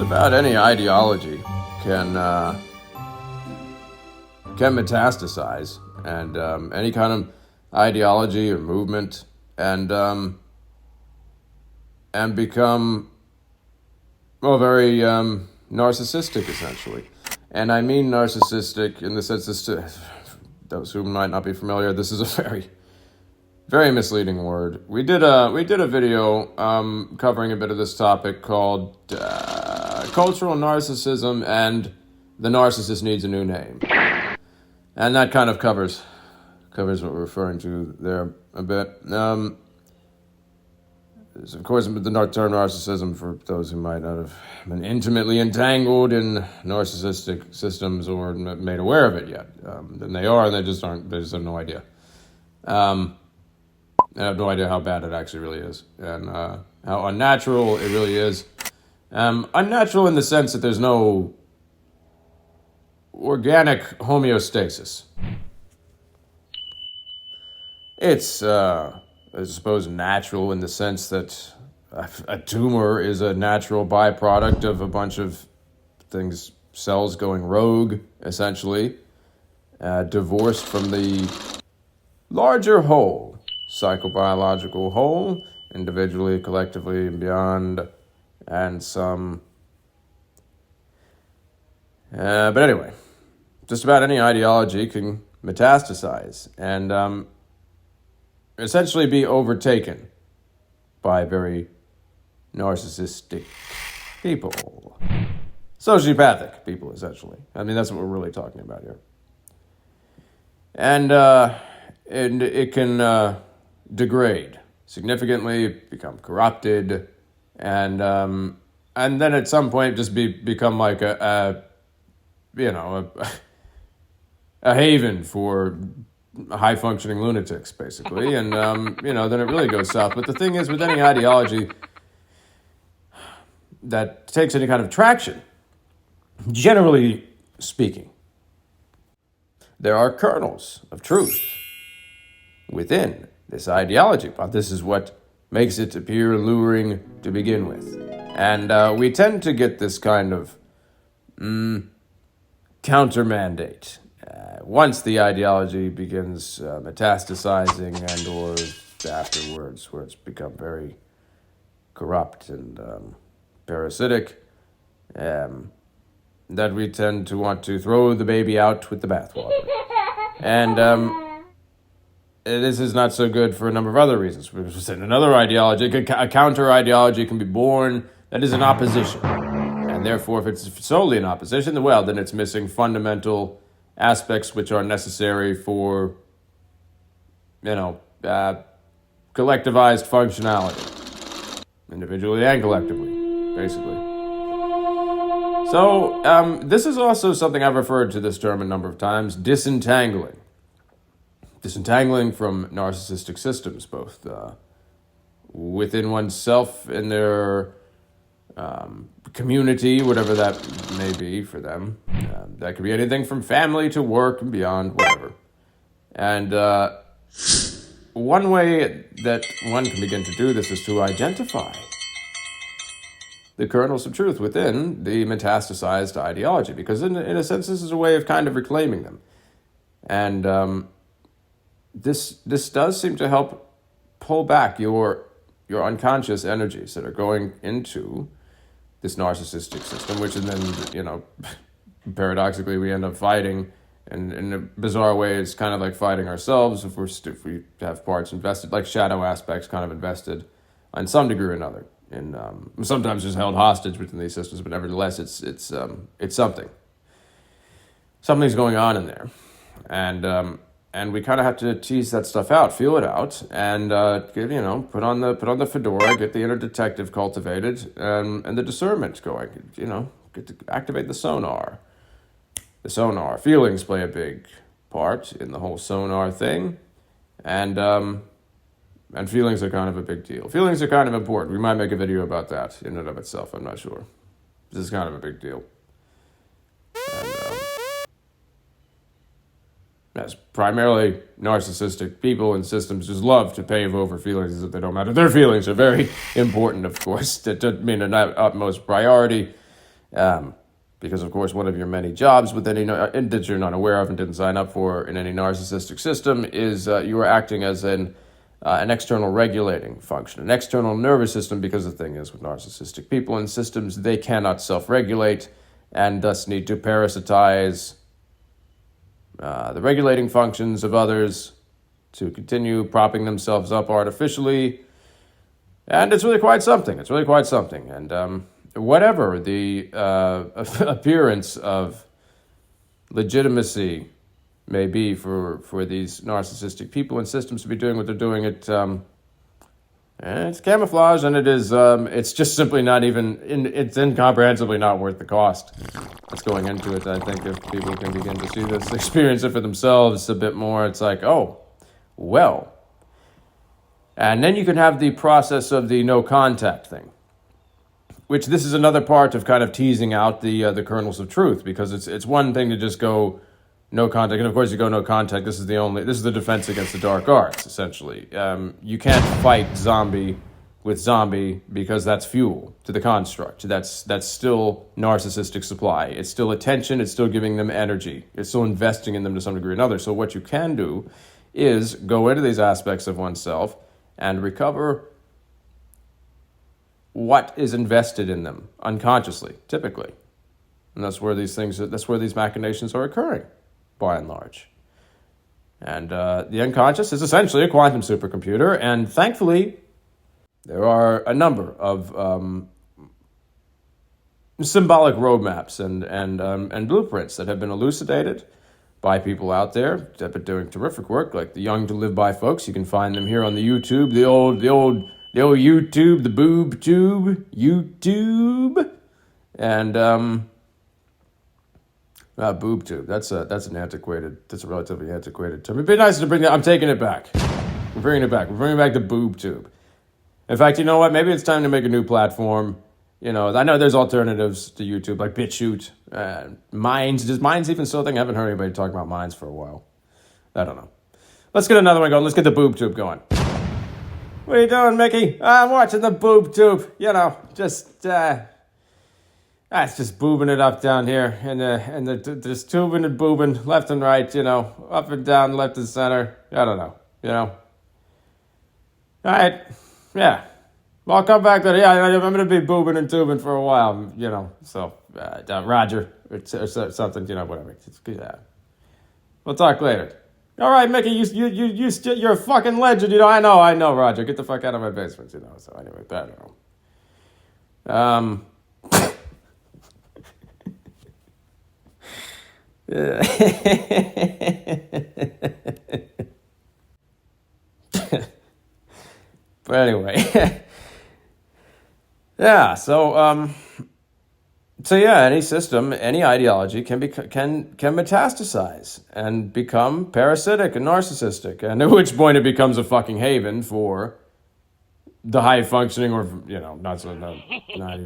about any ideology can metastasize, and any kind of ideology or movement, and become very narcissistic, essentially. And I mean narcissistic in the sense that, those who might not be familiar, this is a very, very misleading word. We did a video covering a bit of this topic called Cultural Narcissism and The Narcissist Needs a New Name. And that kind of covers what we're referring to there a bit. There's, of course, the term narcissism, for those who might not have been intimately entangled in narcissistic systems or made aware of it yet. Then they are, and they just have no idea. I have no idea how bad it actually really is, and how unnatural it really is. Unnatural in the sense that there's no organic homeostasis. It's, I suppose, natural in the sense that a tumor is a natural byproduct of a bunch of things, cells going rogue, essentially, divorced from the larger whole, psychobiological whole, individually, collectively, and beyond, and some. But anyway, just about any ideology can metastasize and essentially be overtaken by very narcissistic people. Sociopathic people, essentially. I mean, that's what we're really talking about here. And it can degrade significantly, become corrupted, and then at some point just become like a haven for high-functioning lunatics, basically, and then it really goes south. But the thing is, with any ideology that takes any kind of traction, generally speaking, there are kernels of truth within this ideology, but this is what makes it appear alluring to begin with. And we tend to get this kind of counter-mandate once the ideology begins metastasizing and or afterwards, where it's become very corrupt and parasitic, that we tend to want to throw the baby out with the bathwater. And this is not so good for a number of other reasons. Another ideology, a counter-ideology can be born that is in opposition. And therefore, if it's solely in opposition, then it's missing fundamental aspects which are necessary for, collectivized functionality, individually and collectively, basically. So, this is also something I've referred to this term a number of times, disentangling. Disentangling from narcissistic systems, both within oneself and their community, whatever that may be for them. That could be anything from family to work and beyond, whatever. And one way that one can begin to do this is to identify the kernels of truth within the metastasized ideology, because in a sense this is a way of kind of reclaiming them. And this does seem to help pull back your unconscious energies that are going into this narcissistic system, which then, paradoxically we end up fighting, and in a bizarre way it's kind of like fighting ourselves if we have parts invested, like shadow aspects kind of invested in some degree or another, and sometimes just held hostage within these systems, but nevertheless it's something. Something's going on in there, and we kind of have to tease that stuff out, feel it out, and put on the fedora, get the inner detective cultivated, and the discernment going. Get to activate the sonar. The sonar feelings play a big part in the whole sonar thing, and feelings are kind of a big deal. Feelings are kind of important. We might make a video about that in and of itself. I'm not sure. This is kind of a big deal. And, as primarily narcissistic people and systems just love to pave over feelings as if they don't matter. Their feelings are very important, of course, to mean an utmost priority. Because, of course, one of your many jobs that you're not aware of and didn't sign up for in any narcissistic system is you are acting as an external regulating function, an external nervous system, because the thing is with narcissistic people and systems, they cannot self-regulate and thus need to parasitize the regulating functions of others to continue propping themselves up artificially. And it's really quite something. It's really quite something. And whatever the appearance of legitimacy may be for these narcissistic people and systems to be doing what they're doing, it's camouflage, and it's just simply not even, it's incomprehensibly not worth the cost that's going into it. I think if people can begin to see this, experience it for themselves a bit more, it's like, oh, well. And then you can have the process of the no contact thing, which this is another part of kind of teasing out the kernels of truth, because it's one thing to just go no contact, and of course you go no contact. This is the defense against the dark arts, essentially. You can't fight zombie with zombie because that's fuel to the construct. That's still narcissistic supply. It's still attention. It's still giving them energy. It's still investing in them to some degree or another. So what you can do is go into these aspects of oneself and recover what is invested in them unconsciously, typically. And that's where these machinations are occurring, by and large. And the unconscious is essentially a quantum supercomputer, and thankfully, there are a number of symbolic roadmaps and blueprints that have been elucidated by people out there that have been doing terrific work, like the Young to Live By folks. You can find them here on the YouTube, the old YouTube, the boob tube, YouTube, and boob tube. That's a relatively antiquated term. It'd be nice to bring that. I'm taking it back. We're bringing it back. We're bringing back the boob tube. In fact, you know what? Maybe it's time to make a new platform. You know, I know there's alternatives to YouTube, like BitChute, Minds. Does Minds even still think? I haven't heard anybody talk about Minds for a while. I don't know. Let's get another one going. Let's get the boob tube going. What are you doing, Mickey? I'm watching the boob tube. You know, just just boobing it up down here, and just tubing and boobing left and right. You know, up and down, left and center. I don't know. You know. All right. Yeah. Well, I'll come back to it. Yeah, I'm going to be boobing and tubing for a while, you know. So, Roger, or something, you know, whatever. Yeah. We'll talk later. All right, Mickey, you're a fucking legend, you know. I know, Roger. Get the fuck out of my basement, you know. So anyway, I don't know. But anyway. Yeah, so any system, any ideology can metastasize and become parasitic and narcissistic, and at which point it becomes a fucking haven for the high functioning, or you know, not even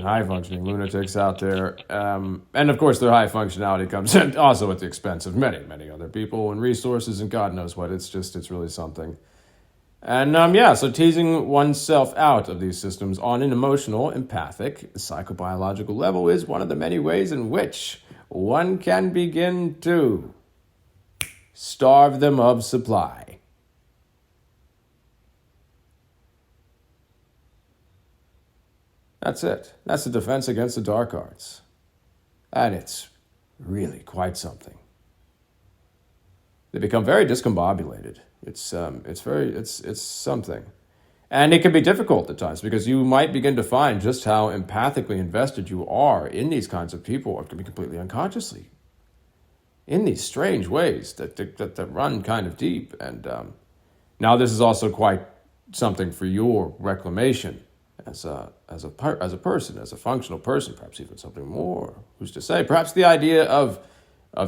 high functioning lunatics out there. And of course, their high functionality comes also at the expense of many other people and resources and God knows what. It's really something. And so teasing oneself out of these systems on an emotional, empathic, psychobiological level is one of the many ways in which one can begin to starve them of supply. That's it. That's the defense against the dark arts. And it's really quite something. They become very discombobulated. It's something. And it can be difficult at times because you might begin to find just how empathically invested you are in these kinds of people, or it can be completely unconsciously, in these strange ways that run kind of deep. And now this is also quite something for your reclamation as a person, as a functional person, perhaps even something more. Who's to say? Perhaps the idea of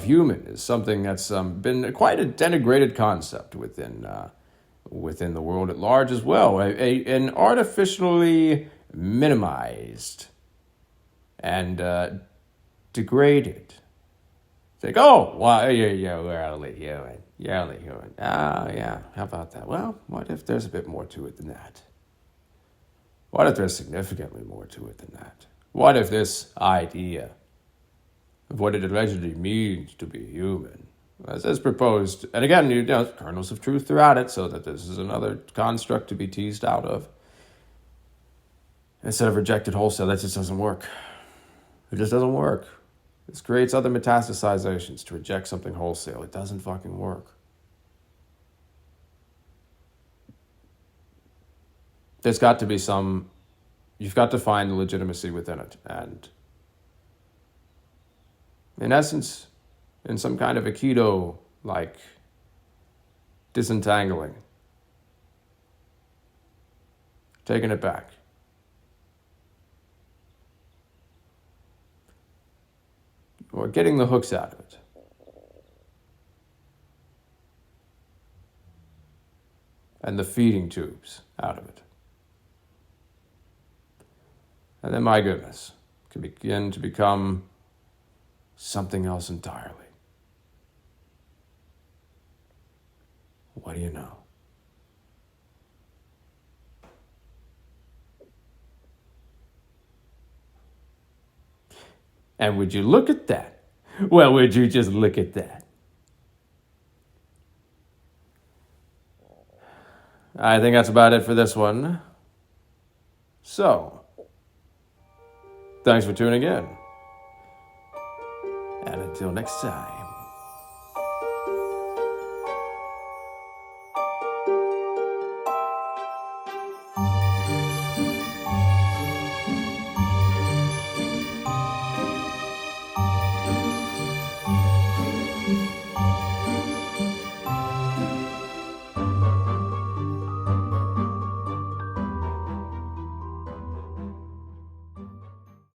human is something that's been quite a denigrated concept within the world at large as well. An artificially minimized and degraded. Think, oh, well, we're only human. You're only human. Oh, yeah, how about that? Well, what if there's a bit more to it than that? What if there's significantly more to it than that? What if this idea of what it allegedly means to be human, as proposed. And again, kernels of truth throughout it, so that this is another construct to be teased out of. Instead of rejected wholesale, that just doesn't work. It just doesn't work. This creates other metastasizations to reject something wholesale. It doesn't fucking work. There's got to be you've got to find legitimacy within it. And in essence, in some kind of Aikido-like disentangling, taking it back. Or getting the hooks out of it. And the feeding tubes out of it. And then, my goodness, can begin to become something else entirely. What do you know? And would you look at that? Well, would you just look at that? I think that's about it for this one. So, thanks for tuning in. And until next time.